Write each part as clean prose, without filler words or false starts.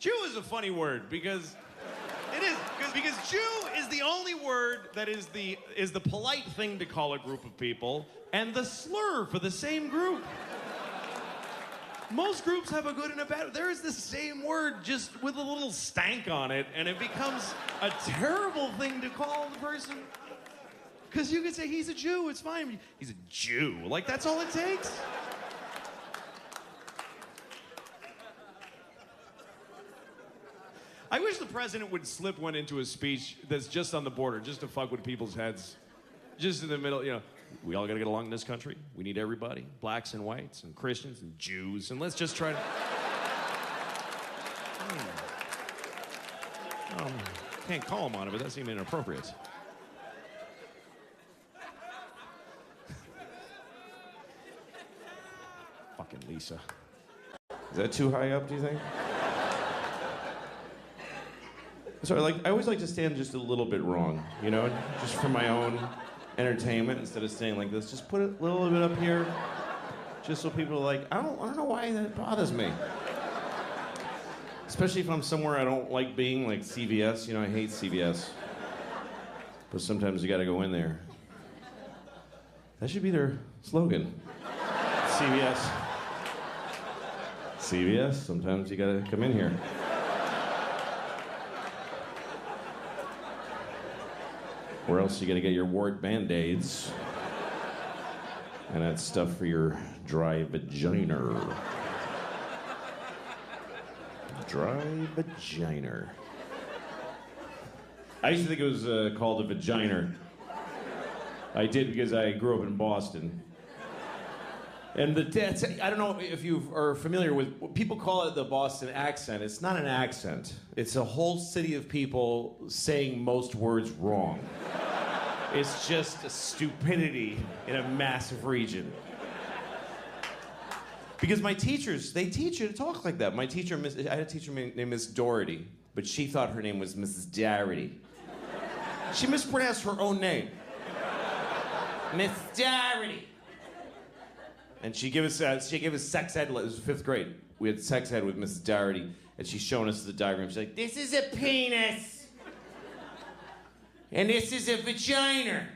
Jew is a funny word because it is because Jew is the only word that is the polite thing to call a group of people and the slur for the same group. Most groups have a good and a bad. There is the same word just with a little stank on it, and it becomes a terrible thing to call the person. Because you can say he's a Jew, it's fine. He's a Jew. Like, that's all it takes. I wish the president would slip one into a speech that's just on the border, just to fuck with people's heads. Just in the middle, you know. We all gotta get along in this country. We need everybody, blacks and whites and Christians and Jews, and let's just try to... Can't call them on it, but that seemed inappropriate. Fucking Lisa. Is that too high up, do you think? Sorry, I always like to stand just a little bit wrong, you know? Just for my own entertainment, instead of staying like this. Just put it a little bit up here, just so people are like, I don't know why that bothers me. Especially if I'm somewhere I don't like being, like CVS. You know, I hate CVS. But sometimes you gotta go in there. That should be their slogan. CVS. CVS, sometimes you gotta come in here. Or else you gotta get your wart Band-Aids. And that stuff for your dry vagina. Dry vagina. I used to think it was called a vagina. I did because I grew up in Boston. And I don't know if you are familiar with, people call it the Boston accent. It's not an accent. It's a whole city of people saying most words wrong. It's just a stupidity in a massive region. Because my teachers, they teach you to talk like that. I had a teacher named Miss Darity, but she thought her name was Mrs. Darity. She mispronounced her own name. Miss Darity. And she gave us sex ed. It was 5th grade. We had sex ed with Mrs. Darity, and she's showing us the diagram. She's like, "This is a penis, and this is a vagina.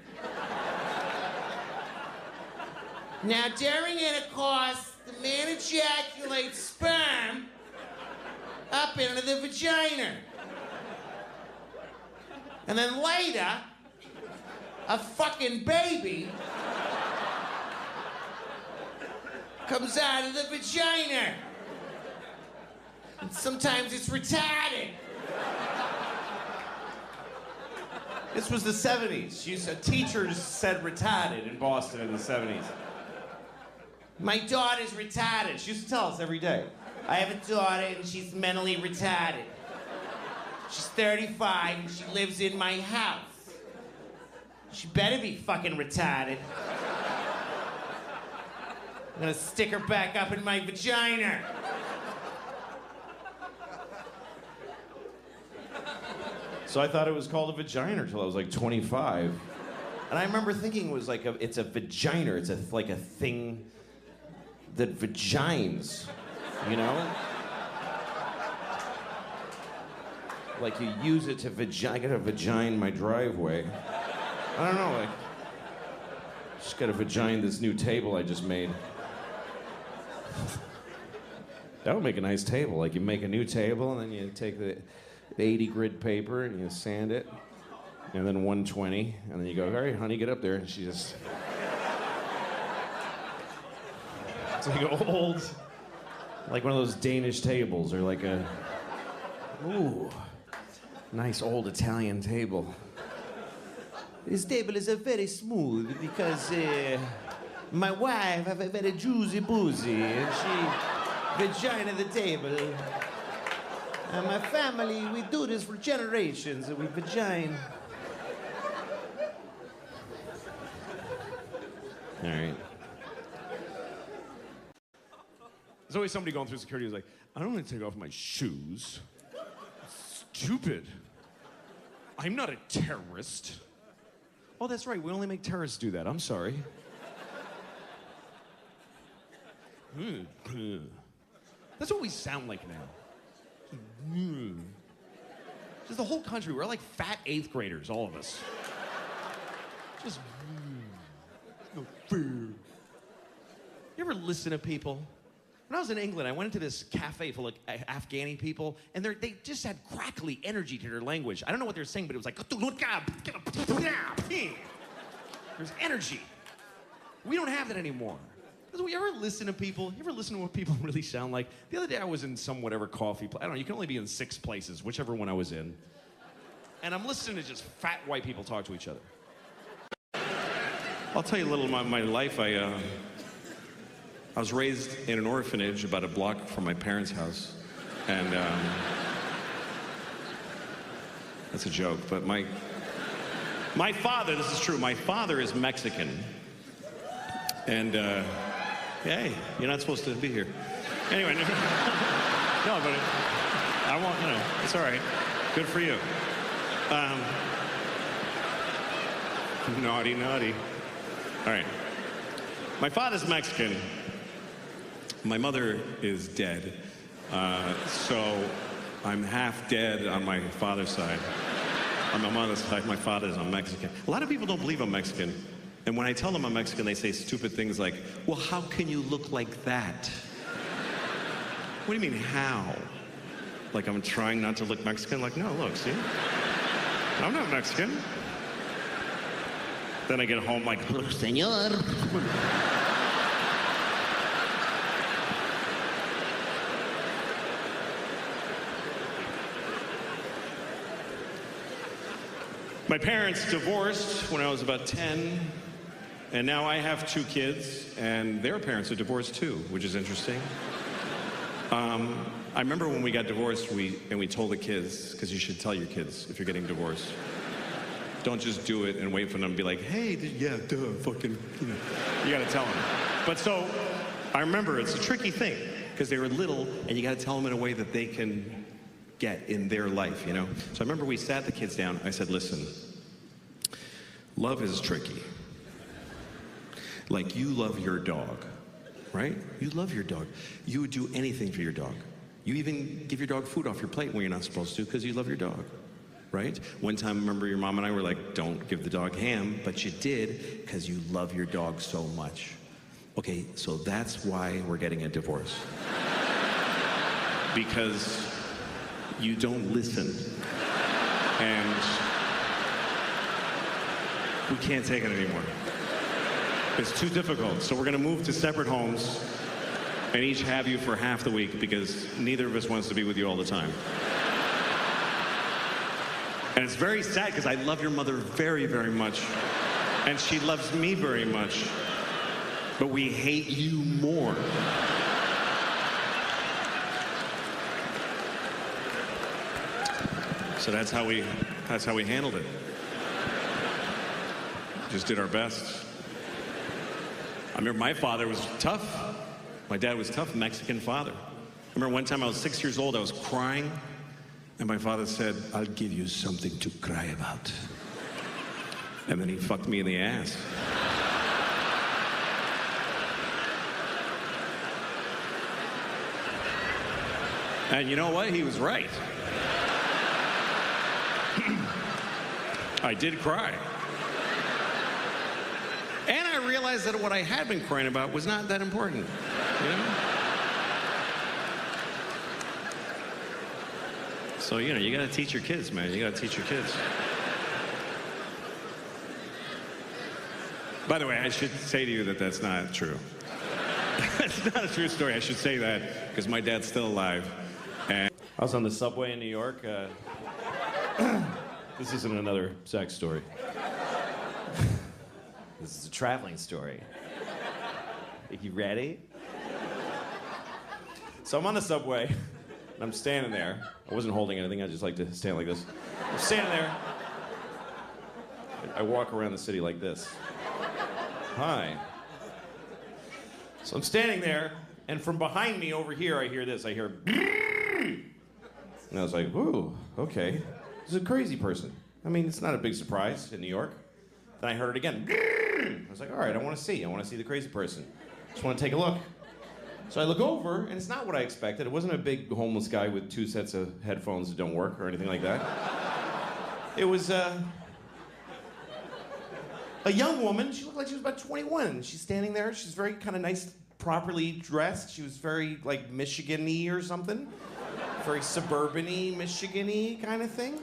Now, during intercourse, the man ejaculates sperm up into the vagina, and then later, a fucking baby comes out of the vagina. And sometimes it's retarded." This was the 70s. Teachers said retarded in Boston in the 70s. "My daughter's retarded." She used to tell us every day. "I have a daughter and she's mentally retarded. She's 35 and she lives in my house. She better be fucking retarded. I'm gonna stick her back up in my vagina." So I thought it was called a vagina until I was like 25. And I remember thinking it was like it's a vagina. It's like a thing that vagines, you know? Like you use it to I gotta vagine my driveway. I don't know, just gotta vagine this new table I just made. That would make a nice table. Like you make a new table and then you take the 80 grit paper and you sand it, and then 120, and then you go, "All right, honey, get up there," and she just... It's like an old, like one of those Danish tables, or like a, ooh, nice old Italian table. "This table is very smooth because my wife have a very juicy boozy, and she vagina the table. And my family, we do this for generations, and we vagina." All right. There's always somebody going through security who's like, "I don't want to take off my shoes. Stupid. I'm not a terrorist." "Oh, that's right. We only make terrorists do that. I'm sorry." That's what we sound like now. the whole country. We're like fat 8th graders, all of us. Just, no food. You ever listen to people? When I was in England, I went into this cafe full of Afghani people, and they just had crackly energy to their language. I don't know what they were saying, but it was like, there's energy. We don't have that anymore. Do you ever listen to people? You ever listen to what people really sound like? The other day I was in some whatever coffee place. I don't know, you can only be in 6 places, whichever one I was in. And I'm listening to just fat white people talk to each other. I'll tell you a little about my life. I was raised in an orphanage about a block from my parents' house. And that's a joke, but my father, this is true, my father is Mexican. And, hey, you're not supposed to be here. Anyway, no, but I won't, no, it's all right. Good for you. Naughty, naughty. All right. My father's Mexican. My mother is dead. So I'm half dead on my father's side. On my mother's side, my father's Mexican. A lot of people don't believe I'm Mexican. And when I tell them I'm Mexican, they say stupid things like, well, how can you look like that? What do you mean, how? Like I'm trying not to look Mexican? Like, no, look, see? I'm not Mexican. Then I get home like, Señor. My parents divorced when I was about 10, and now I have 2 kids, and their parents are divorced too, which is interesting. I remember when we got divorced, we told the kids, because you should tell your kids if you're getting divorced. Don't just do it and wait for them to be like, hey, yeah, duh, fucking, you know. You gotta tell them. But so, I remember it's a tricky thing, because they were little, and you gotta tell them in a way that they can get in their life, you know? So I remember we sat the kids down, I said, listen, love is tricky. Like you love your dog, right? You love your dog. You would do anything for your dog. You even give your dog food off your plate when you're not supposed to because you love your dog, right? One time, I remember your mom and I were like, don't give the dog ham, but you did because you love your dog so much. Okay, so that's why we're getting a divorce. Because you don't listen. And we can't take it anymore. It's too difficult. So we're gonna move to separate homes and each have you for half the week because neither of us wants to be with you all the time. And it's very sad because I love your mother very, very much. And she loves me very much. But we hate you more. So that's how we handled it. Just did our best. I remember my father was tough. My dad was tough, Mexican father. I remember one time I was 6 years old, I was crying, and my father said, I'll give you something to cry about. And then he fucked me in the ass. And you know what? He was right. I did cry. And I realized that what I had been crying about was not that important, you know? So, you know, you gotta teach your kids, man. You gotta teach your kids. By the way, I should say to you that that's not true. It's not a true story. I should say that because my dad's still alive. And I was on the subway in New York. This isn't another sex story. This is a traveling story. Are you ready? So I'm on the subway, and I'm standing there. I wasn't holding anything, I just like to stand like this. I'm standing there. I walk around the city like this. Hi. So I'm standing there, and from behind me over here, I hear this. I hear, and I was like, ooh, okay. This is a crazy person. I mean, it's not a big surprise in New York. Then I heard it again. I was like, all right, I want to see the crazy person. Just want to take a look. So I look over, and it's not what I expected. It wasn't a big homeless guy with 2 sets of headphones that don't work or anything like that. It was a young woman. She looked like she was about 21. She's standing there. She's very kind of nice, properly dressed. She was very like Michigan-y or something. Very suburban-y, Michigan-y kind of thing.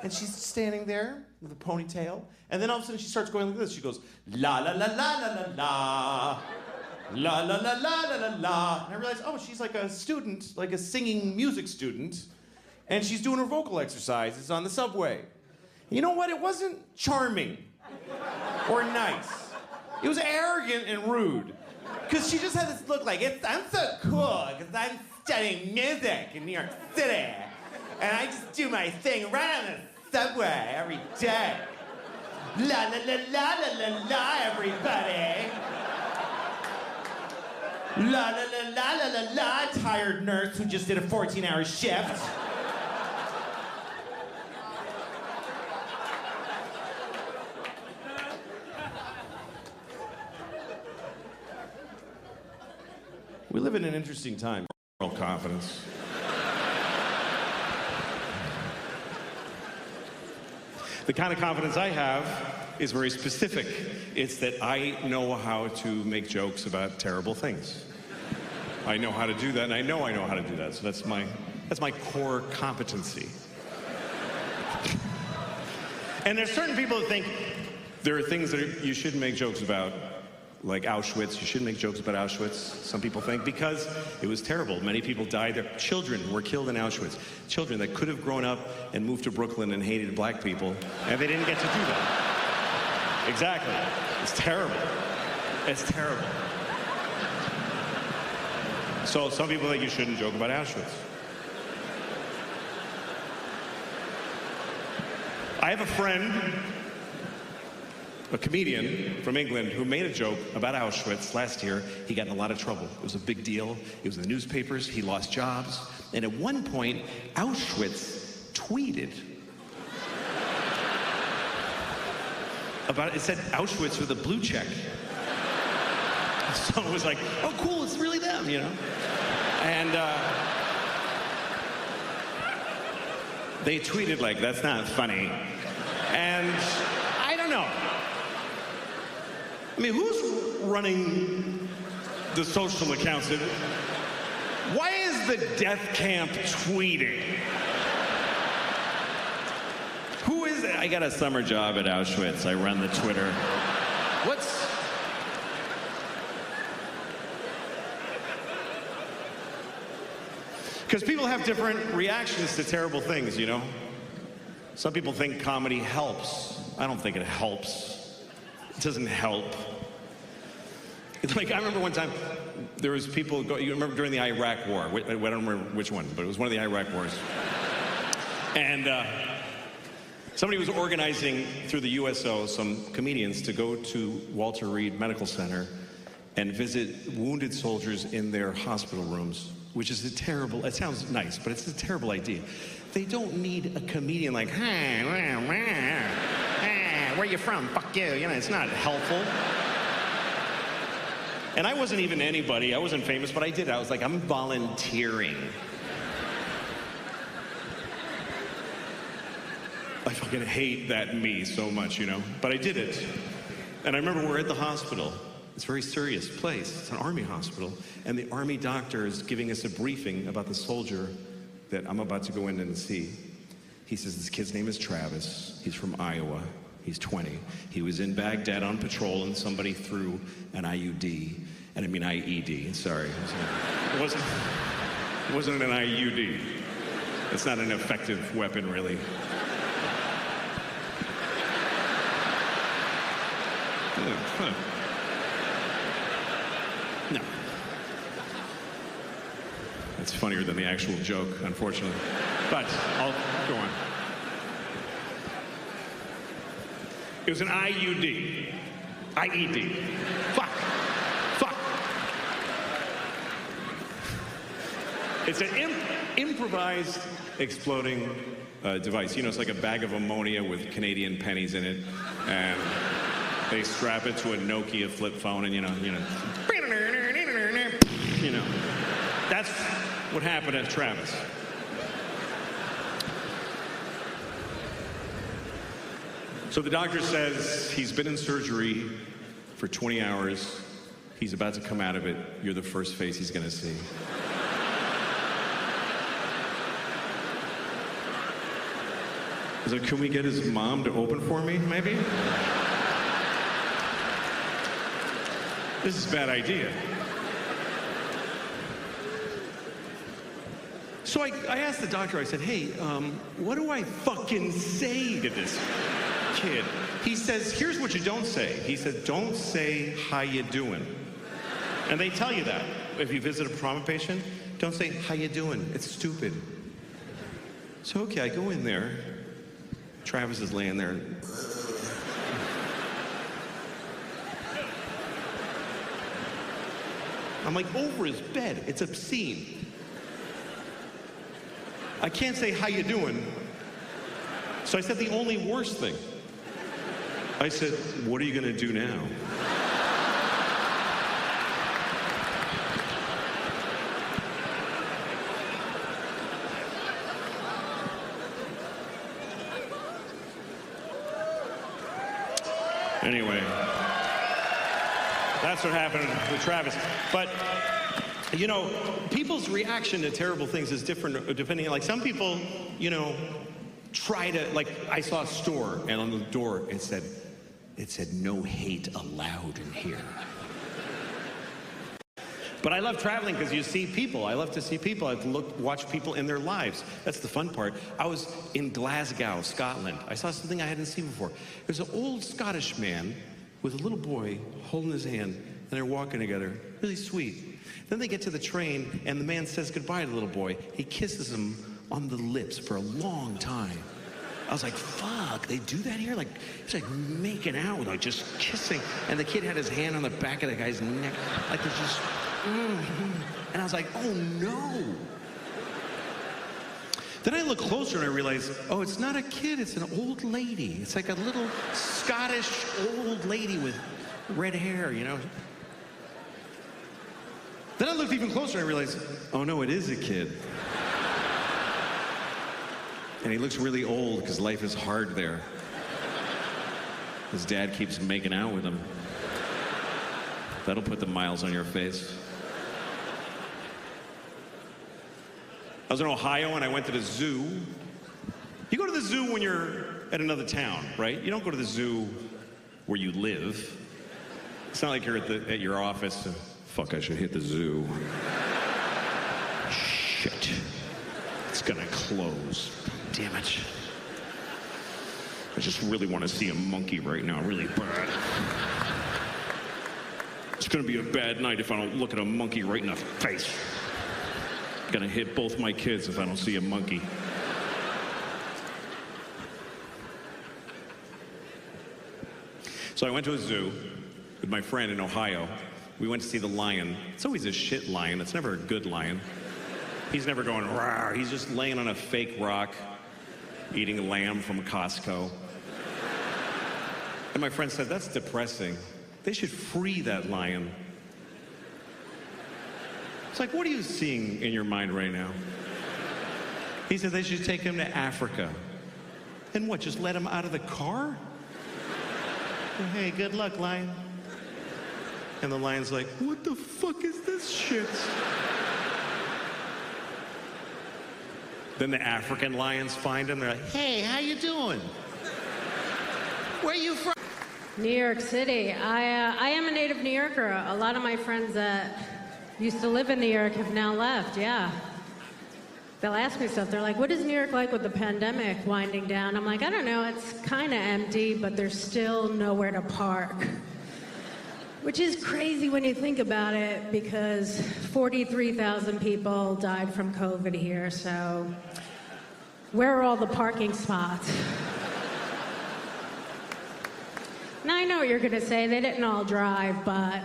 And she's standing there with a ponytail. And then all of a sudden she starts going like this. She goes, la la la la la la la. La la la la la la la. And I realized, oh, she's like a student, like a singing music student. And she's doing her vocal exercises on the subway. And you know what? It wasn't charming or nice. It was arrogant and rude. Because she just had this look like, I'm so cool because I'm studying music in New York City. And I just do my thing right on the subway every day. La la la la la la la, everybody. La la la la la la la, tired nurse who just did a 14-hour shift. We live in an interesting time. Moral confidence. The kind of confidence I have is very specific. It's that I know how to make jokes about terrible things. I know how to do that, and I know how to do that. So that's my core competency. And there's certain people that think there are things that you shouldn't make jokes about, like Auschwitz. You shouldn't make jokes about Auschwitz, some people think, because it was terrible. Many people died there. Children were killed in Auschwitz. Children that could have grown up and moved to Brooklyn and hated black people, and they didn't get to do that. Exactly. It's terrible. It's terrible. So some people think you shouldn't joke about Auschwitz. I have a friend, a comedian from England, who made a joke about Auschwitz last year. He got in a lot of trouble. It was a big deal. It was in the newspapers. He lost jobs. And at one point, Auschwitz tweeted about it. It said Auschwitz with a blue check. So it was like, oh, cool, it's really them, you know? And they tweeted like, that's not funny. And I don't know. I mean, who's running the social accounts? Why is the death camp tweeting? Who is it? I got a summer job at Auschwitz. I run the Twitter. What's... Because people have different reactions to terrible things, you know? Some people think comedy helps. I don't think it helps. It doesn't help. It's like, I remember one time, there was people, you remember during the Iraq War, I don't remember which one, but it was one of the Iraq Wars. And somebody was organizing through the USO some comedians to go to Walter Reed Medical Center and visit wounded soldiers in their hospital rooms, which is a terrible, it sounds nice, but it's a terrible idea. They don't need a comedian like, hey, where you from? Fuck you. You know, it's not helpful. And I wasn't even anybody. I wasn't famous, but I did. I was like, I'm volunteering. I fucking hate that me so much, you know? But I did it. And I remember we're at the hospital. It's a very serious place. It's an army hospital. And the army doctor is giving us a briefing about the soldier that I'm about to go in and see. He says, this kid's name is Travis. He's from Iowa. He's 20. He was in Baghdad on patrol and somebody threw an IUD. And I mean IED, sorry. It wasn't an IUD. It's not an effective weapon, really. No. It's funnier than the actual joke, unfortunately. But I'll go on. It was an IUD. IED. Fuck. It's an improvised exploding device. You know, it's like a bag of ammonia with Canadian pennies in it. And they strap it to a Nokia flip phone and, you know. That's what happened at Travis. So the doctor says he's been in surgery for 20 hours. He's about to come out of it. You're the first face he's gonna see. I was like, can we get his mom to open for me, maybe? This is a bad idea. So I asked the doctor, I said, hey, what do I fucking say to this kid? He says, here's what you don't say. He said, don't say, how you doing? And they tell you that. If you visit a trauma patient, don't say, how you doing? It's stupid. So, okay, I go in there. Travis is laying there. I'm like over his bed. It's obscene. I can't say, how you doing? So I said the only worst thing. I said, what are you gonna do now? Anyway, that's what happened with Travis. But, you know, people's reaction to terrible things is different depending on, like, some people, you know, try to, like, I saw a store and on the door it said no hate allowed in here. But I love traveling because you see people. I love to see people. I like to watch people in their lives. That's the fun part. I was in Glasgow, Scotland. I saw something I hadn't seen before. There's an old Scottish man with a little boy holding his hand, and they're walking together. Really sweet. Then they get to the train, and the man says goodbye to the little boy. He kisses him on the lips for a long time. I was like, fuck, they do that here? Like, it's like making out, like just kissing. And the kid had his hand on the back of the guy's neck. Like, it's just... And I was like, oh no. Then I look closer and I realize, oh, it's not a kid, it's an old lady. It's like a little Scottish old lady with red hair, you know? Then I looked even closer and I realized, oh no, it is a kid. And he looks really old because life is hard there. His dad keeps making out with him. That'll put the miles on your face. I was in Ohio and I went to the zoo. You go to the zoo when you're at another town, right? You don't go to the zoo where you live. It's not like you're at your office. Fuck, I should hit the zoo. Shit. It's gonna close. Damn it. I just really want to see a monkey right now, really bad. It's gonna be a bad night if I don't look at a monkey right in the face. Gonna hit both my kids if I don't see a monkey. So I went to a zoo with my friend in Ohio. We went to see the lion. It's always a shit lion. It's never a good lion. He's never going, rawr. He's just laying on a fake rock, eating lamb from Costco. And my friend said, that's depressing. They should free that lion. It's like, what are you seeing in your mind right now? He said they should take him to Africa. And what, just let him out of the car? Well, hey, good luck, lion. And the lion's like, what the fuck is this shit? Then the African lions find him. They're like, hey, how you doing? Where are you from? New York City. I am a native New Yorker. A lot of my friends that used to live in New York have now left, yeah. They'll ask me stuff. They're like, what is New York like with the pandemic winding down? I'm like, I don't know. It's kind of empty, but there's still nowhere to park. Which is crazy when you think about it, because 43,000 people died from COVID here, so where are all the parking spots? Now, I know what you're going to say. They didn't all drive, but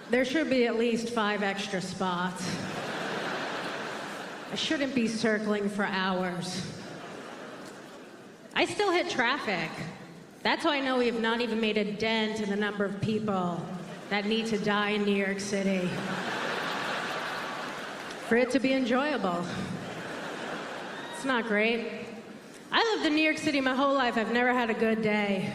there should be at least 5 extra spots. I shouldn't be circling for hours. I still hit traffic. That's how I know we have not even made a dent in the number of people that need to die in New York City for it to be enjoyable. It's not great. I lived in New York City my whole life. I've never had a good day.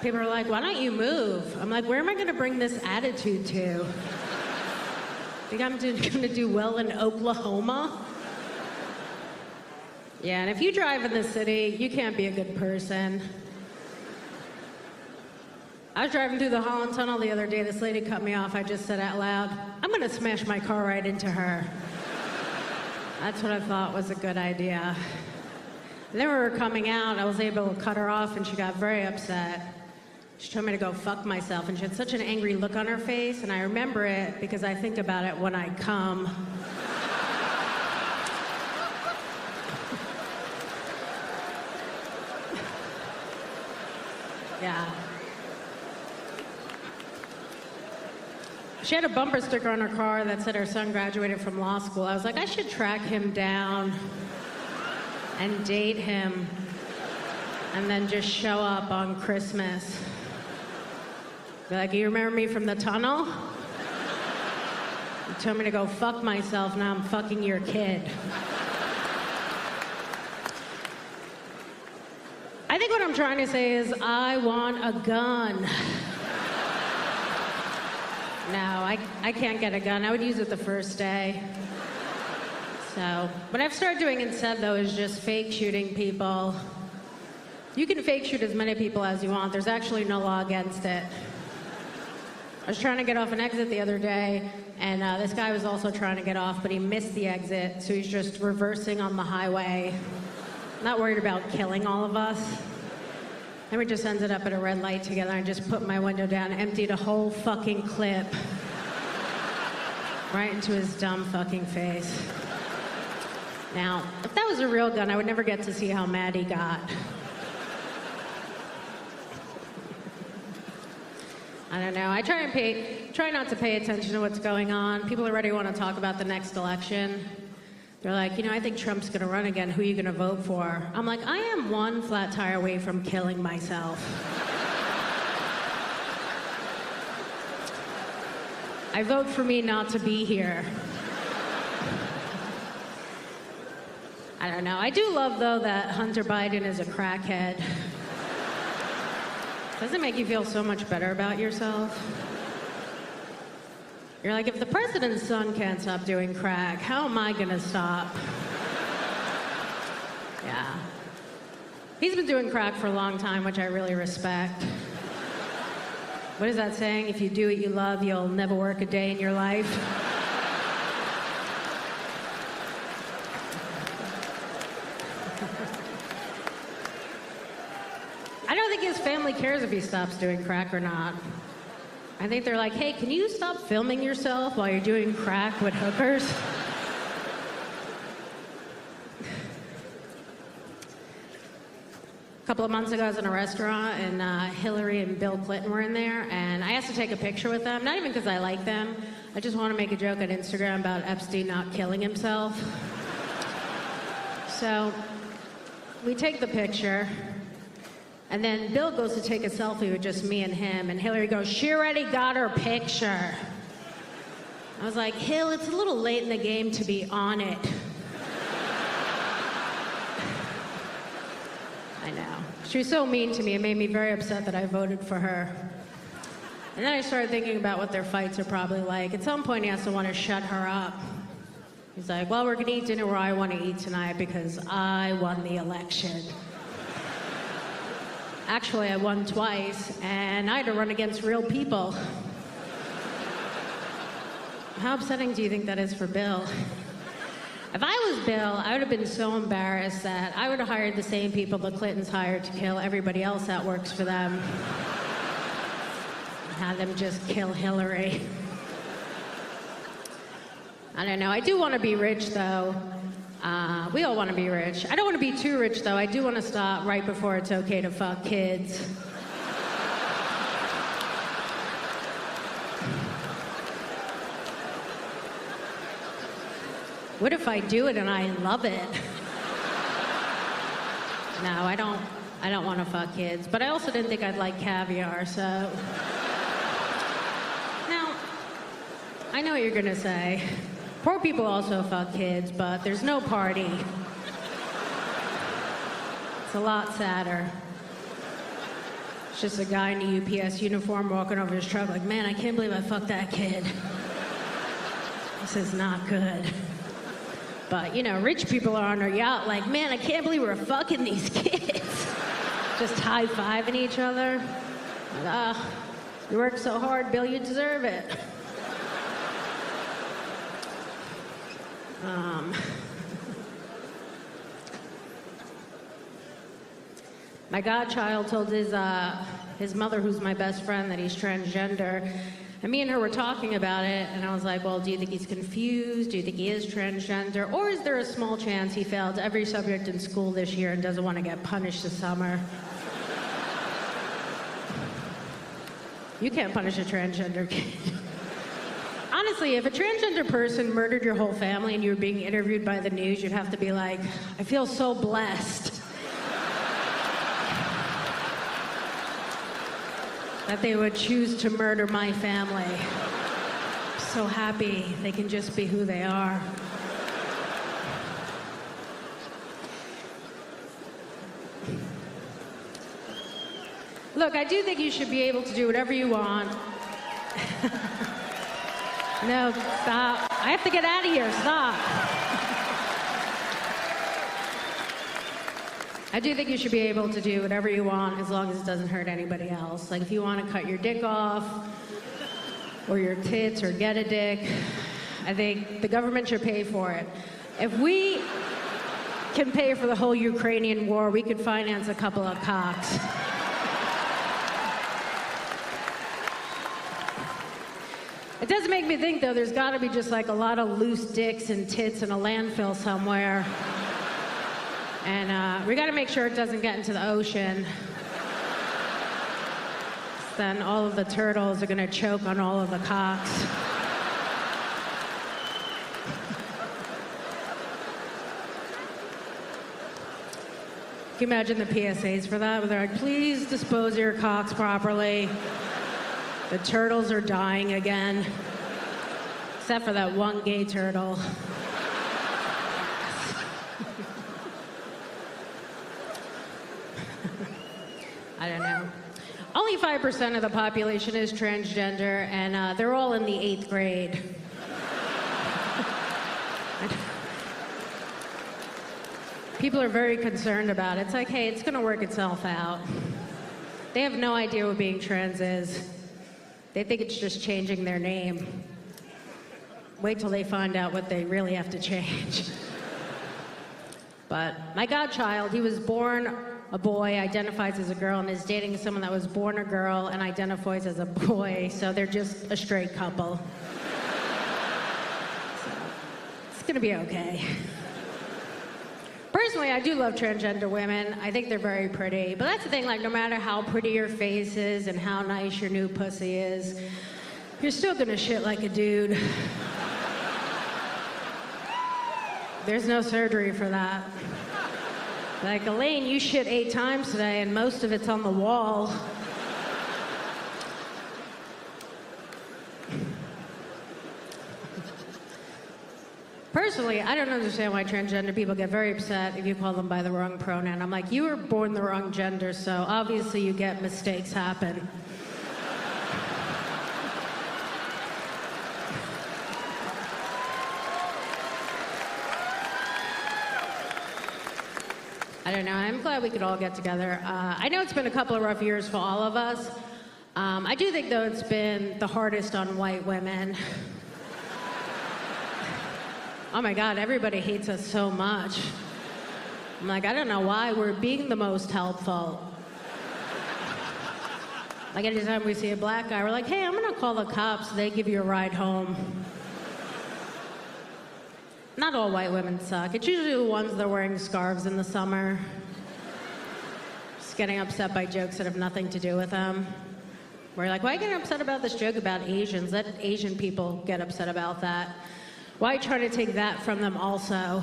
People are like, why don't you move? I'm like, where am I gonna bring this attitude to? Think I'm gonna do well in Oklahoma? Yeah, and if you drive in the city, you can't be a good person. I was driving through the Holland Tunnel the other day. This lady cut me off. I just said out loud, I'm gonna smash my car right into her. That's what I thought was a good idea. And then we were coming out. I was able to cut her off, and she got very upset. She told me to go fuck myself, and she had such an angry look on her face, and I remember it because I think about it when I come. Yeah. She had a bumper sticker on her car that said her son graduated from law school. I was like, I should track him down and date him and then just show up on Christmas. Be like, you remember me from the tunnel? You told me to go fuck myself, now I'm fucking your kid. I think what I'm trying to say is, I want a gun. No, I can't get a gun. I would use it the first day. So, what I've started doing instead, though, is just fake shooting people. You can fake shoot as many people as you want. There's actually no law against it. I was trying to get off an exit the other day, and this guy was also trying to get off, but he missed the exit, so he's just reversing on the highway. Not worried about killing all of us. And we just ended up at a red light together. I just put my window down, emptied a whole fucking clip right into his dumb fucking face. Now, if that was a real gun, I would never get to see how mad he got. I don't know. I try not to pay attention to what's going on. People already want to talk about the next election. They're like, you know, I think Trump's going to run again. Who are you going to vote for? I'm like, I am one flat tire away from killing myself. I vote for me not to be here. I don't know. I do love, though, that Hunter Biden is a crackhead. Doesn't it make you feel so much better about yourself? You're like, if the president's son can't stop doing crack, how am I gonna stop? Yeah. He's been doing crack for a long time, which I really respect. What is that saying? If you do what you love, you'll never work a day in your life. I don't think his family cares if he stops doing crack or not. I think they're like, hey, can you stop filming yourself while you're doing crack with hookers? A couple of months ago, I was in a restaurant, and Hillary and Bill Clinton were in there, and I asked to take a picture with them, not even because I like them. I just want to make a joke on Instagram about Epstein not killing himself. So we take the picture. And then Bill goes to take a selfie with just me and him, and Hillary goes, she already got her picture. I was like, Hill, it's a little late in the game to be on it. I know. She was so mean to me, it made me very upset that I voted for her. And then I started thinking about what their fights are probably like. At some point, he has to want to shut her up. He's like, well, we're gonna eat dinner where I want to eat tonight because I won the election. Actually, I won twice, and I had to run against real people. How upsetting do you think that is for Bill? If I was Bill, I would have been so embarrassed that I would have hired the same people the Clintons hired to kill everybody else that works for them. Have them just kill Hillary. I don't know. I do want to be rich, though. We all want to be rich. I don't want to be too rich, though. I do want to stop right before it's okay to fuck kids. What if I do it and I love it? No, I don't want to fuck kids. But I also didn't think I'd like caviar, so. Now, I know what you're going to say. Poor people also fuck kids, but there's no party. It's a lot sadder. It's just a guy in a UPS uniform walking over his truck like, man, I can't believe I fucked that kid. This is not good. But, you know, rich people are on their yacht like, man, I can't believe we're fucking these kids. Just high-fiving each other. Like, ah, you worked so hard, Bill, you deserve it. My godchild told his mother, who's my best friend, that he's transgender. And me and her were talking about it, and I was like, well, do you think he's confused? Do you think he is transgender? Or is there a small chance he failed every subject in school this year and doesn't want to get punished this summer? You can't punish a transgender kid. Honestly, if a transgender person murdered your whole family and you were being interviewed by the news, you'd have to be like, I feel so blessed that they would choose to murder my family. I'm so happy they can just be who they are. Look, I do think you should be able to do whatever you want. No, stop. I have to get out of here. Stop. I do think you should be able to do whatever you want as long as it doesn't hurt anybody else. Like if you want to cut your dick off, or your tits, or get a dick, I think the government should pay for it. If we can pay for the whole Ukrainian war, we could finance a couple of cocks. It does make me think, though, there's got to be just like a lot of loose dicks and tits in a landfill somewhere. And we got to make sure it doesn't get into the ocean. Then all of the turtles are going to choke on all of the cocks. Can you imagine the PSAs for that? Where they're like, please dispose of your cocks properly. The turtles are dying again. Except for that one gay turtle. I don't know. Only 5% of the population is transgender, and they're all in the 8th grade. People are very concerned about it. It's like, hey, it's gonna work itself out. They have no idea what being trans is. They think it's just changing their name. Wait till they find out what they really have to change. But my godchild, he was born a boy, identifies as a girl, and is dating someone that was born a girl and identifies as a boy, so they're just a straight couple. So, it's gonna be okay. Personally, I do love transgender women. I think they're very pretty. But that's the thing, like, no matter how pretty your face is and how nice your new pussy is, you're still gonna shit like a dude. There's no surgery for that. Like, Elaine, you shit 8 times today, and most of it's on the wall. Personally, I don't understand why transgender people get very upset if you call them by the wrong pronoun. I'm like, you were born the wrong gender, so obviously you get mistakes happen. I don't know, I'm glad we could all get together. I know it's been a couple of rough years for all of us. I do think, though, it's been the hardest on white women. Oh my God, everybody hates us so much. I'm like, I don't know why, we're being the most helpful. Like anytime we see a black guy, we're like, hey, I'm gonna call the cops, they give you a ride home. Not all white women suck. It's usually the ones that are wearing scarves in the summer. Just getting upset by jokes that have nothing to do with them. We're like, why are you getting upset about this joke about Asians? Let Asian people get upset about that. Why try to take that from them also?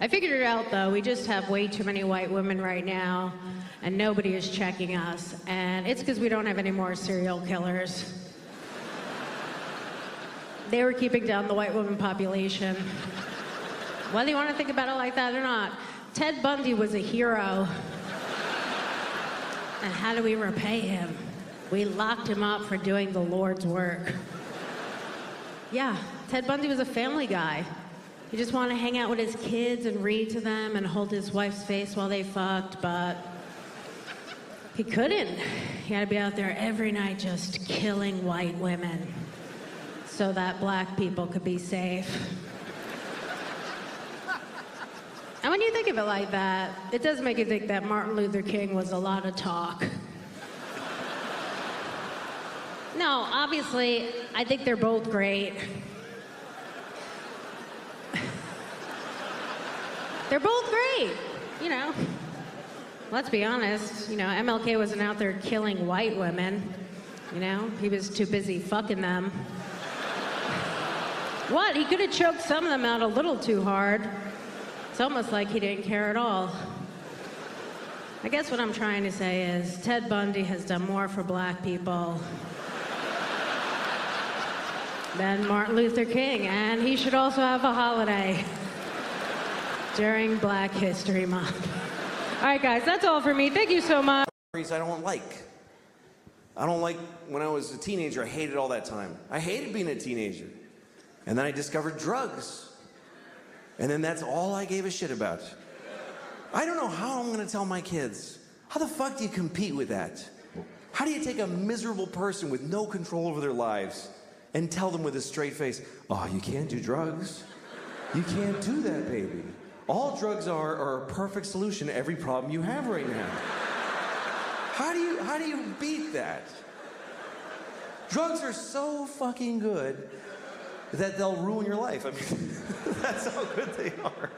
I figured it out, though. We just have way too many white women right now, and nobody is checking us. And it's because we don't have any more serial killers. They were keeping down the white woman population. Whether you want to think about it like that or not, Ted Bundy was a hero. And how do we repay him? We locked him up for doing the Lord's work. Yeah, Ted Bundy was a family guy. He just wanted to hang out with his kids and read to them and hold his wife's face while they fucked, but he couldn't. He had to be out there every night just killing white women so that black people could be safe. And when you think of it like that, it does make you think that Martin Luther King was a lot of talk. No, obviously, I think they're both great. They're both great, you know. Let's be honest, you know, MLK wasn't out there killing white women, you know. He was too busy fucking them. What? He could have choked some of them out a little too hard. It's almost like he didn't care at all. I guess what I'm trying to say is Ted Bundy has done more for black people than Martin Luther King, and he should also have a holiday during Black History Month. All right, guys, that's all for me. Thank you so much. I don't like when I was a teenager, I hated all that time. I hated being a teenager. And then I discovered drugs. And then that's all I gave a shit about. I don't know how I'm gonna tell my kids. How the fuck do you compete with that? How do you take a miserable person with no control over their lives and tell them with a straight face, oh, you can't do drugs. You can't do that, baby. All drugs are a perfect solution to every problem you have right now. How do you beat that? Drugs are so fucking good that they'll ruin your life. I mean, that's how good they are.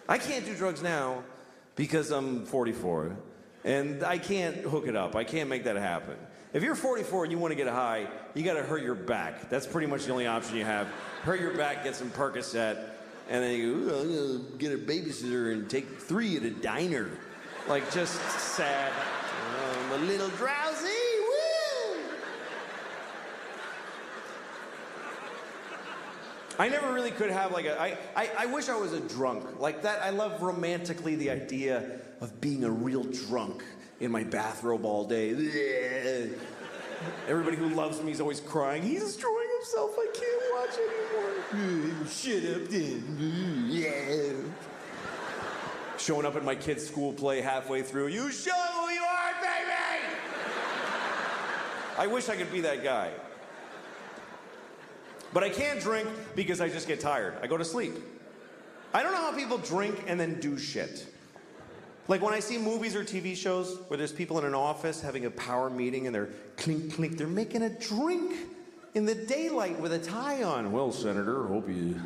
I can't do drugs now because I'm 44, and I can't hook it up. I can't make that happen. If you're 44 and you want to get high, you got to hurt your back. That's pretty much the only option you have. Hurt your back, get some Percocet, and then you go, I'm gonna get a babysitter and take 3 at a diner. Like, just sad. I'm a little drowsy. Woo! I never really could have like I wish I was a drunk. Like that, I love romantically the idea of being a real drunk in my bathrobe all day. Everybody who loves me is always crying. He's destroying himself. I can't watch anymore. Shut up, then. Yeah. Showing up at my kid's school play halfway through. You show who you are, baby! I wish I could be that guy. But I can't drink because I just get tired. I go to sleep. I don't know how people drink and then do shit. Like when I see movies or TV shows where there's people in an office having a power meeting and they're clink, clink, they're making a drink in the daylight with a tie on. Well, Senator, hope you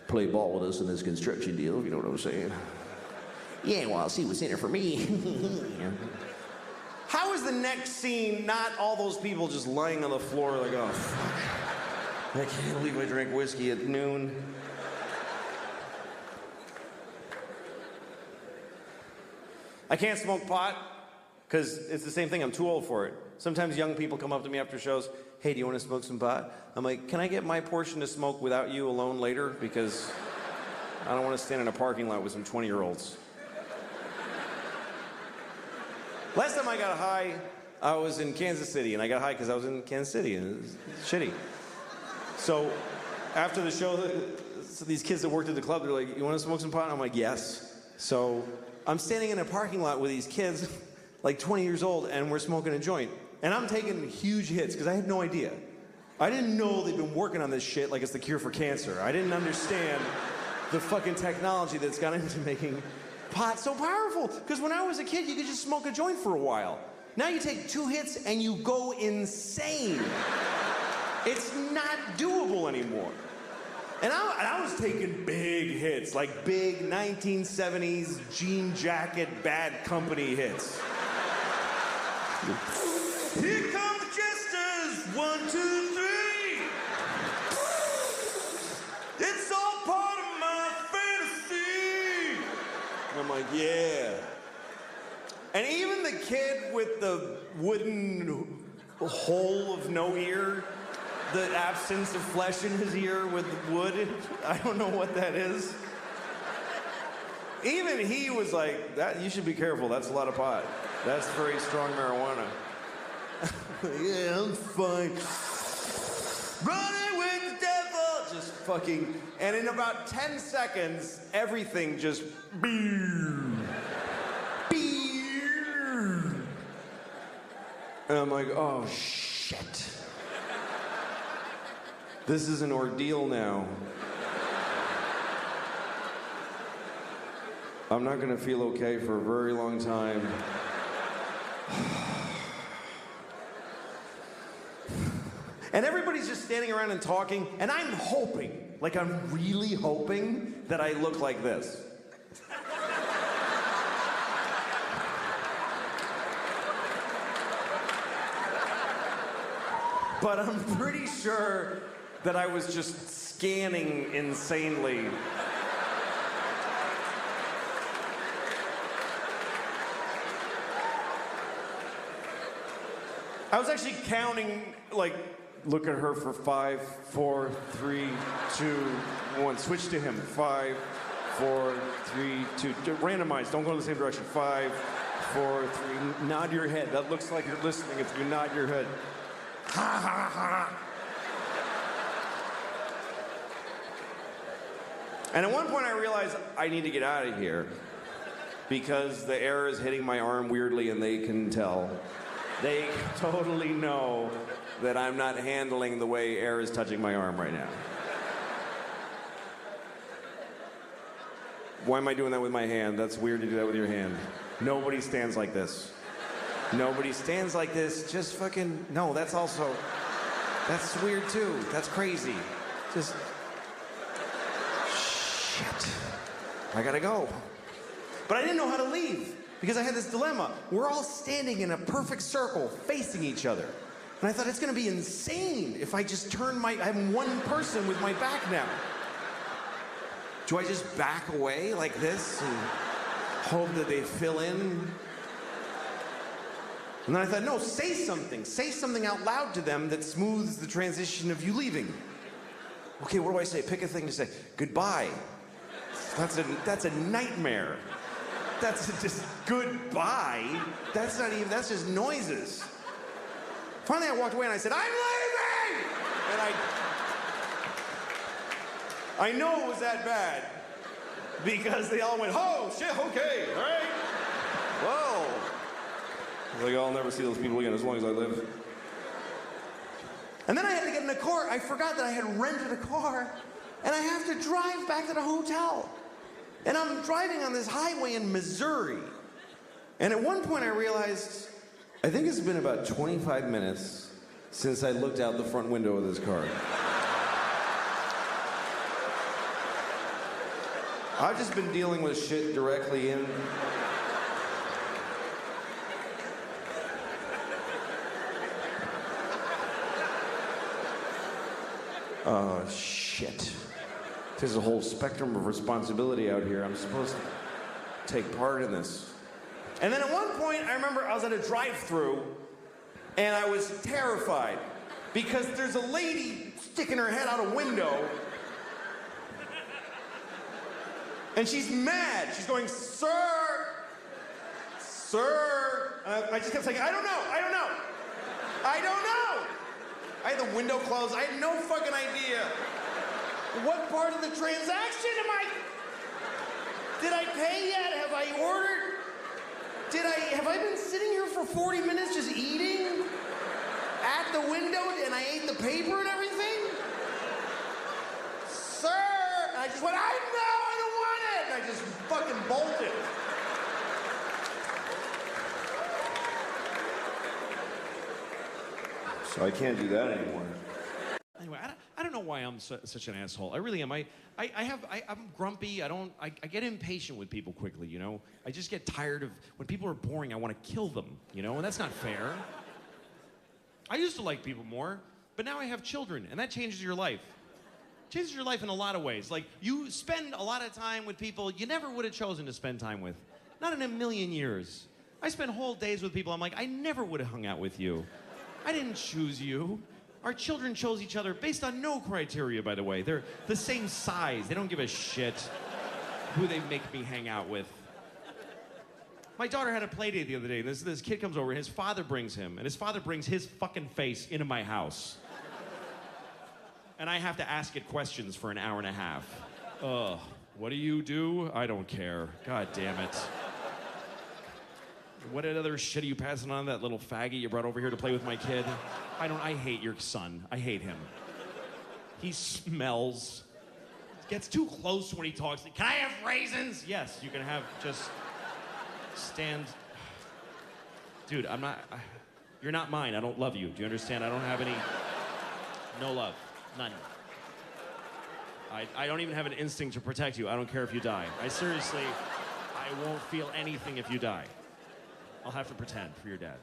play ball with us in this construction deal, if you know what I'm saying. Yeah, well, I'll see what's in it for me. How is the next scene not all those people just lying on the floor like, oh, fuck. I can't believe I drank whiskey at noon. I can't smoke pot because it's the same thing. I'm too old for it. Sometimes young people come up to me after shows. Hey, do you want to smoke some pot? I'm like, can I get my portion to smoke without you alone later? Because I don't want to stand in a parking lot with some 20-year-olds. Last time I got high, I was in Kansas City, and I got high because I was in Kansas City, and it was shitty. So after the show, so these kids that worked at the club, they're like, you want to smoke some pot? I'm like, yes. So I'm standing in a parking lot with these kids, like 20 years old, and we're smoking a joint. And I'm taking huge hits, because I had no idea. I didn't know they'd been working on this shit like it's the cure for cancer. I didn't understand the fucking technology that's gone into making pot so powerful. Because when I was a kid, you could just smoke a joint for a while. Now you take 2 hits and you go insane. It's not doable anymore. And I was taking big hits, like big 1970s jean jacket, Bad Company hits. Here comes Jesters, 1, 2, 3. It's all part of my fantasy. And I'm like, yeah. And even the kid with the wooden hole of no ear the absence of flesh in his ear with wood. I don't know what that is. Even he was like, "That you should be careful. That's a lot of pot. That's very strong marijuana." Yeah, I'm fine. Running with the devil. Just fucking. And in about 10 seconds, everything just. And I'm like, oh shit. This is an ordeal now. I'm not gonna feel okay for a very long time. And everybody's just standing around and talking, and I'm hoping, like I'm really hoping that I look like this. But I'm pretty sure that I was just scanning insanely. I was actually counting, like, look at her for 5, 4, 3, 2, 1. Switch to him. 5, 4, 3, 2. Randomize. Don't go in the same direction. 5, 4, 3. Nod your head. That looks like you're listening if you nod your head. Ha ha ha. And at one point I realized I need to get out of here because the air is hitting my arm weirdly and they can tell. They totally know that I'm not handling the way air is touching my arm right now. Why am I doing that with my hand? That's weird to do that with your hand. Nobody stands like this. Nobody stands like this. Just fucking, no, that's weird too. That's crazy. Just, shit. I gotta go. But I didn't know how to leave because I had this dilemma. We're all standing in a perfect circle facing each other. And I thought it's gonna be insane if I just turn I'm one person with my back now. Do I just back away like this and hope that they fill in? And then I thought, no, say something. Say something out loud to them that smooths the transition of you leaving. Okay, what do I say? Pick a thing to say. Goodbye. That's a nightmare. That's just goodbye. That's just noises. Finally, I walked away and I said, I'm leaving! And I know it was that bad because they all went, oh, shit, okay, all right. Whoa. Like, I'll never see those people again as long as I live. And then I had to get in a car. I forgot that I had rented a car, and I have to drive back to the hotel. And I'm driving on this highway in Missouri. And at one point I realized, I think it's been about 25 minutes since I looked out the front window of this car. I've just been dealing with shit directly in. Oh, shit. There's a whole spectrum of responsibility out here. I'm supposed to take part in this. And then at one point, I remember I was at a drive-thru, and I was terrified because there's a lady sticking her head out a window, and she's mad. She's going, sir, sir. I just kept saying, I don't know, I don't know, I don't know. I had the window closed. I had no fucking idea. What part of the transaction am I? Did I pay yet? Have I ordered? Have I been sitting here for 40 minutes just eating at the window and I ate the paper and everything? Sir! And I just went, I don't want it! And I just fucking bolted. So I can't do that anymore. Anyway, I don't know why I'm such an asshole. I really am. I'm grumpy. I get impatient with people quickly, you know? I just get tired of, when people are boring, I want to kill them, you know? And that's not fair. I used to like people more, but now I have children, and that changes your life. Changes your life in a lot of ways. Like, you spend a lot of time with people you never would have chosen to spend time with. Not in a million years. I spend whole days with people I'm like, I never would have hung out with you. I didn't choose you. Our children chose each other based on no criteria, by the way. They're the same size. They don't give a shit who they make me hang out with. My daughter had a play date the other day, and this kid comes over, and his father brings him, and his father brings his fucking face into my house. And I have to ask it questions for an hour and a half. Ugh, what do you do? I don't care. God damn it. What other shit are you passing on, that little faggot you brought over here to play with my kid? I hate your son. I hate him. He smells. Gets too close when he talks. Can I have raisins? Yes, you can have, just stand. Dude, you're not mine. I don't love you. Do you understand? I don't have any, no love, none. I don't even have an instinct to protect you. I don't care if you die. I won't feel anything if you die. I'll have to pretend for your dad.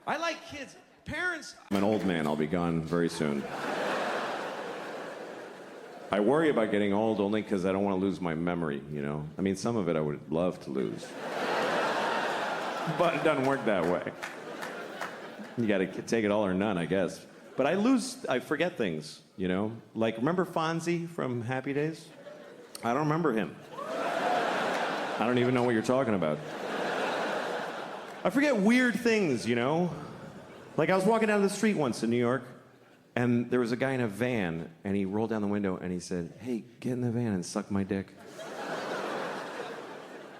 I like kids. Parents. I'm an old man. I'll be gone very soon. I worry about getting old only because I don't want to lose my memory, you know? I mean, some of it I would love to lose. But it doesn't work that way. You got to take it all or none, I guess. But I forget things, you know? Like, remember Fonzie from Happy Days? I don't remember him. I don't even know what you're talking about. I forget weird things, you know? Like, I was walking down the street once in New York, and there was a guy in a van, and he rolled down the window, and he said, "Hey, get in the van and suck my dick."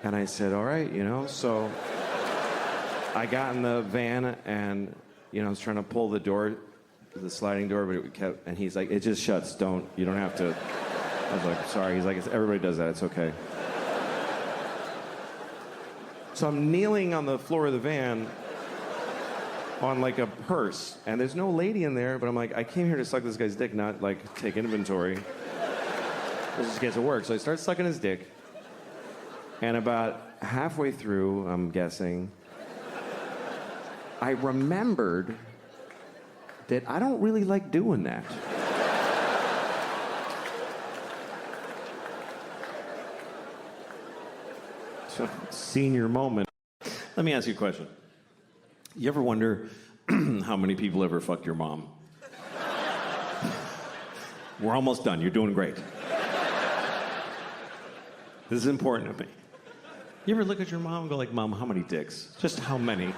And I said, "All right," you know? So I got in the van, and, you know, I was trying to pull the door, the sliding door, but it kept, and he's like, "It just shuts, you don't have to." I was like, "Sorry." He's like, "Everybody does that, it's okay." So I'm kneeling on the floor of the van on like a purse, and there's no lady in there, but I'm like, I came here to suck this guy's dick, not like take inventory. Let's just get to work. So I start sucking his dick, and about halfway through, I'm guessing, I remembered that I don't really like doing that. So, senior moment. Let me ask you a question. You ever wonder how many people ever fucked your mom? We're almost done. You're doing great. This is important to me. You ever look at your mom and go like, "Mom, how many dicks? Just how many?"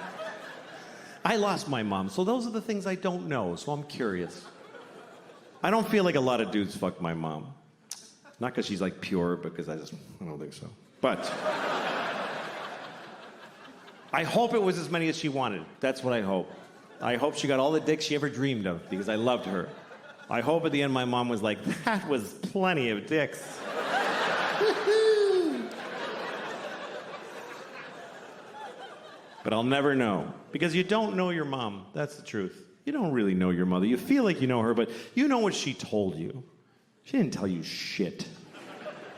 I lost my mom, so those are the things I don't know, so I'm curious. I don't feel like a lot of dudes fuck my mom. Not because she's like pure, because I don't think so. But I hope it was as many as she wanted. That's what I hope. I hope she got all the dicks she ever dreamed of, because I loved her. I hope at the end my mom was like, "That was plenty of dicks." But I'll never know, because you don't know your mom. That's the truth. You don't really know your mother. You feel like you know her, but you know what she told you. She didn't tell you shit.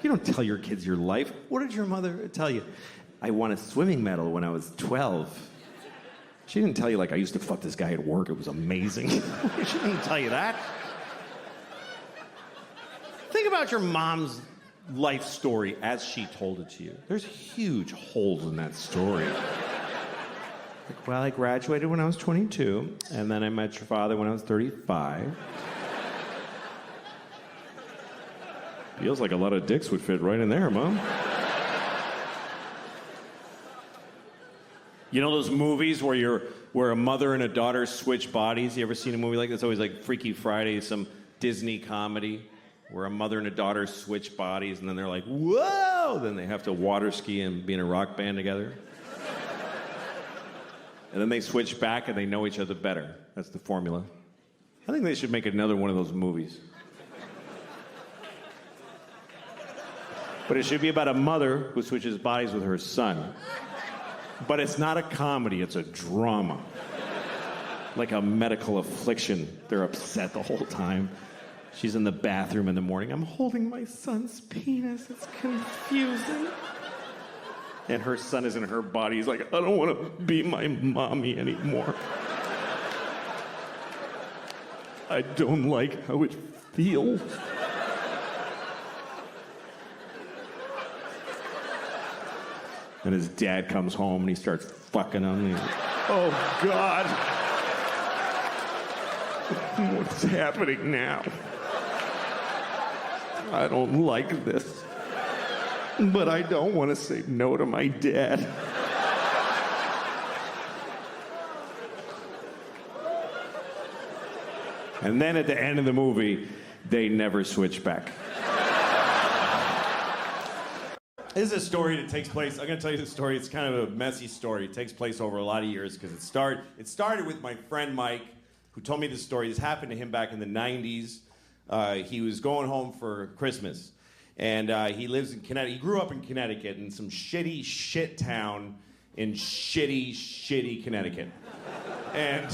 You don't tell your kids your life. What did your mother tell you? "I won a swimming medal when I was 12. She didn't tell you, like, "I used to fuck this guy at work. It was amazing." She didn't tell you that. Think about your mom's life story as she told it to you. There's huge holes in that story. Like, "Well, I graduated when I was 22, and then I met your father when I was 35. Feels like a lot of dicks would fit right in there, Mom. You know those movies where a mother and a daughter switch bodies? You ever seen a movie like that? It's always like Freaky Friday, some Disney comedy where a mother and a daughter switch bodies, and then they're like, "Whoa!" Then they have to water ski and be in a rock band together. And then they switch back and they know each other better. That's the formula. I think they should make another one of those movies. But it should be about a mother who switches bodies with her son. But it's not a comedy, it's a drama. Like a medical affliction. They're upset the whole time. She's in the bathroom in the morning. "I'm holding my son's penis. It's confusing." And her son is in her body. He's like, "I don't want to be my mommy anymore. I don't like how it feels." And his dad comes home and he starts fucking on me. Oh, God. What's happening now? I don't like this. But I don't want to say no to my dad. And then at the end of the movie, they never switch back. This is a story that takes place. I'm going to tell you the story. It's kind of a messy story. It takes place over a lot of years because it started with my friend Mike, who told me this story. This happened to him back in the 90s. He was going home for Christmas, and he lives in Connecticut. He grew up in Connecticut in some shitty shit town in shitty Connecticut. And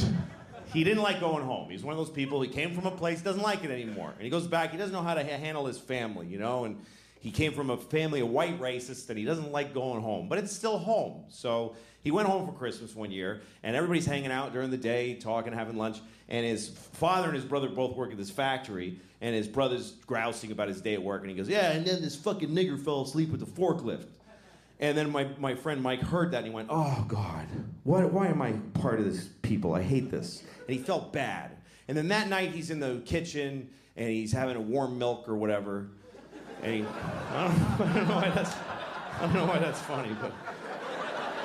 he didn't like going home. He's one of those people, he came from a place, doesn't like it anymore. And he goes back, he doesn't know how to handle his family, you know? And he came from a family of white racists, and he doesn't like going home. But it's still home. So he went home for Christmas one year, and everybody's hanging out during the day, talking, having lunch. And his father and his brother both work at this factory, and his brother's grousing about his day at work. And he goes, yeah, and then this fucking nigger fell asleep with the forklift. And then my friend Mike heard that, and he went, oh, God, why am I part of this people? I hate this. And he felt bad. And then that night, he's in the kitchen, and he's having a warm milk or whatever. And I don't know why that's funny, but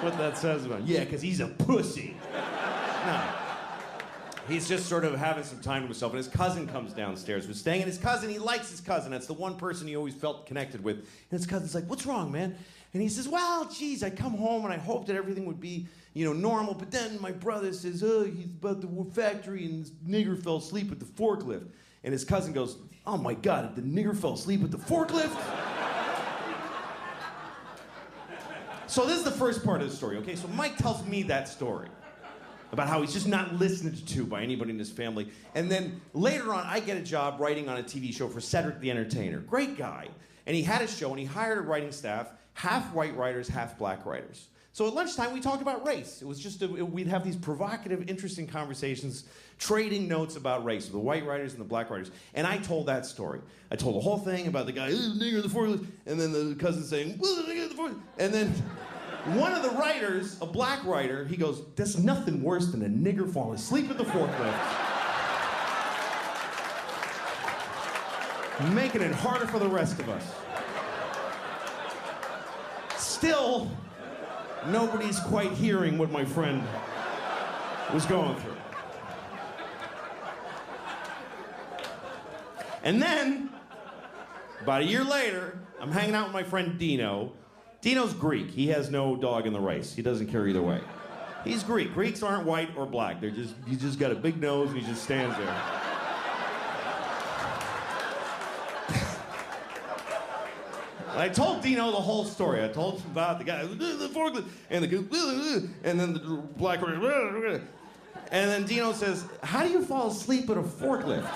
what that says about him. Yeah, because he's a pussy. No. He's just sort of having some time to himself, and his cousin comes downstairs. We're staying, and his cousin, he likes his cousin. That's the one person he always felt connected with. And his cousin's like, what's wrong, man? And he says, well, geez, I come home and I hoped that everything would be, normal, but then my brother says, oh, he's about the factory and this nigger fell asleep with the forklift. And his cousin goes, oh my God, the nigger fell asleep with the forklift? So this is the first part of the story, okay? So Mike tells me that story about how he's just not listened to by anybody in his family. And then later on, I get a job writing on a TV show for Cedric the Entertainer. Great guy. And he had a show, and he hired a writing staff, half white writers, half black writers. So at lunchtime, we talked about race. It was just, we'd have these provocative, interesting conversations, trading notes about race, the white writers and the black writers. And I told that story. I told the whole thing about the guy, nigger the forklift, and then the cousin saying, nigger the forklift. And then one of the writers, a black writer, he goes, there's nothing worse than a nigger falling asleep at the forklift. Making it harder for the rest of us. Still, nobody's quite hearing what my friend was going through. And then, about a year later, I'm hanging out with my friend Dino. Dino's Greek. He has no dog in the race. He doesn't care either way. He's Greek. Greeks aren't white or black. He just got a big nose and he just stands there. And I told Dino the whole story. I told him about the guy, the forklift, and and then the black, and then Dino says, how do you fall asleep at a forklift?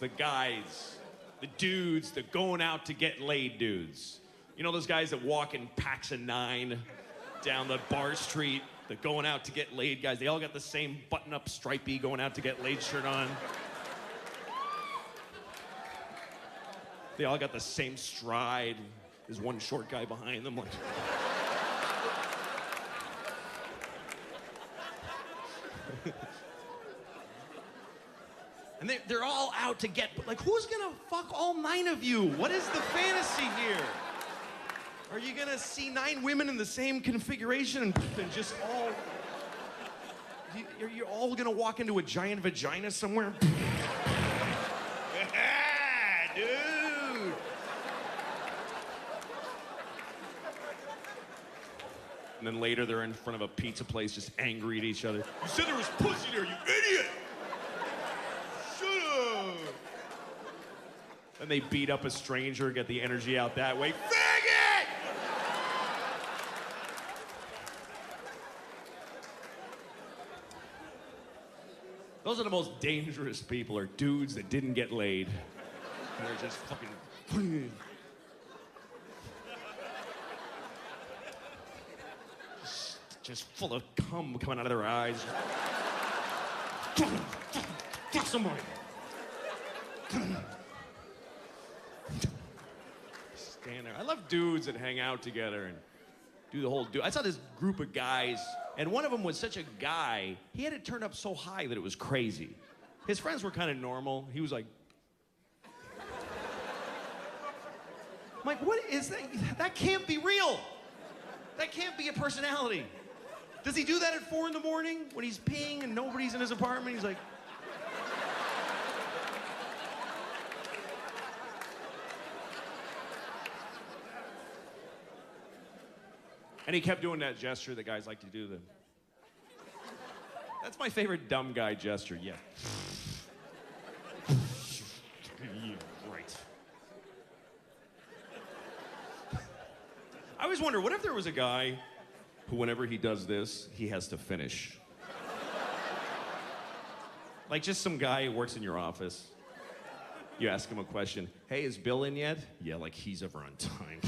The guys, the dudes, the going out to get laid dudes. You know those guys that walk in packs of 9 down the bar street, the going out to get laid guys? They all got the same button-up stripey going out to get laid shirt on. They all got the same stride. There's one short guy behind them like... And they're all out to get, like, who's gonna fuck all 9 of you? What is the fantasy here? Are you gonna see 9 women in the same configuration and just all... Are you all gonna walk into a giant vagina somewhere? Dude! And then later they're in front of a pizza place just angry at each other. You said there was pussy there, you idiot! And they beat up a stranger, get the energy out that way. Faggot! Those are the most dangerous people, are dudes that didn't get laid. And they're just fucking... just full of cum coming out of their eyes. fuck somebody. Stand there. I love dudes that hang out together and do the whole dude. I saw this group of guys, and one of them was such a guy, he had it turned up so high that it was crazy. His friends were kind of normal. He was like, I'm like, what is that? That can't be real. That can't be a personality. Does he do that at 4 in the morning when he's peeing and nobody's in his apartment? He's like, and he kept doing that gesture that guys like to do. That's my favorite dumb guy gesture, yeah. Yeah, right. I always wonder, what if there was a guy who, whenever he does this, he has to finish? Like just some guy who works in your office. You ask him a question. Hey, is Bill in yet? Yeah, like he's ever on time.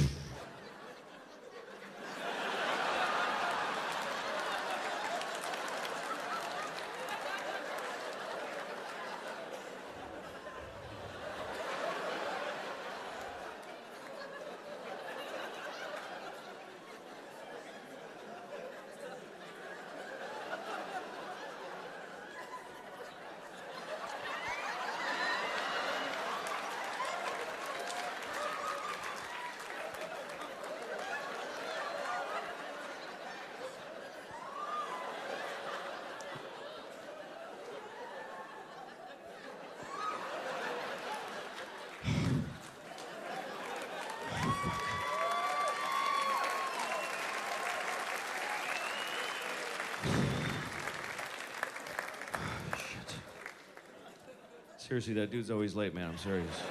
Seriously, that dude's always late, man. I'm serious.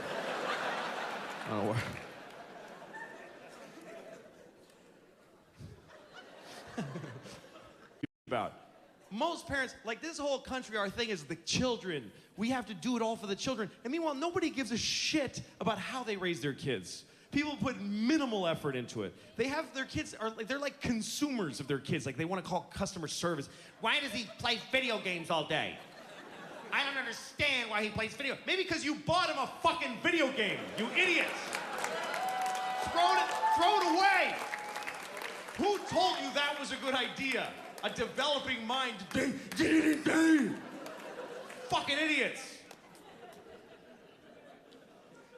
Oh, about most parents, like this whole country, our thing is the children. We have to do it all for the children. And meanwhile, nobody gives a shit about how they raise their kids. People put minimal effort into it. They have their kids are like they're like consumers of their kids. Like they want to call customer service. Why does he play video games all day? I don't understand why he plays video. Maybe because you bought him a fucking video game, you idiots. Throw it away. Who told you that was a good idea? A developing mind. Fucking idiots.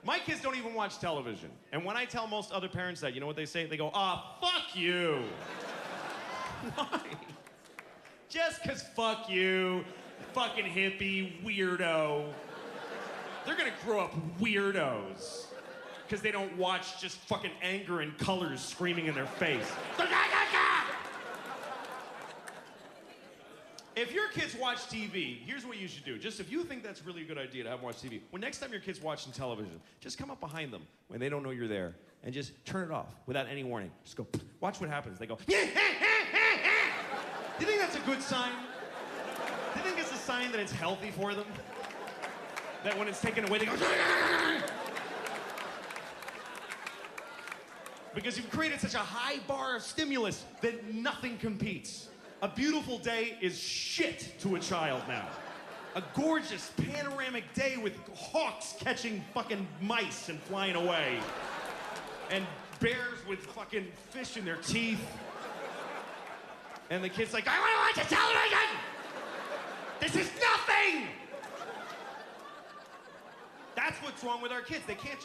My kids don't even watch television. And when I tell most other parents that, you know what they say? They go, fuck you. Why? Just 'cause fuck you. Fucking hippie, weirdo. They're gonna grow up weirdos. Because they don't watch just fucking anger and colors screaming in their face. If your kids watch TV, here's what you should do. Just if you think that's really a good idea to have them watch TV, when next time your kid's watching television, just come up behind them when they don't know you're there and just turn it off without any warning. Just go, watch what happens. They go, do you think that's a good sign? Do you think it's a sign that it's healthy for them? That when it's taken away, they go, because you've created such a high bar of stimulus that nothing competes. A beautiful day is shit to a child now. A gorgeous panoramic day with hawks catching fucking mice and flying away. And bears with fucking fish in their teeth. And the kid's like, I want to watch a television! This is nothing! That's what's wrong with our kids. They can't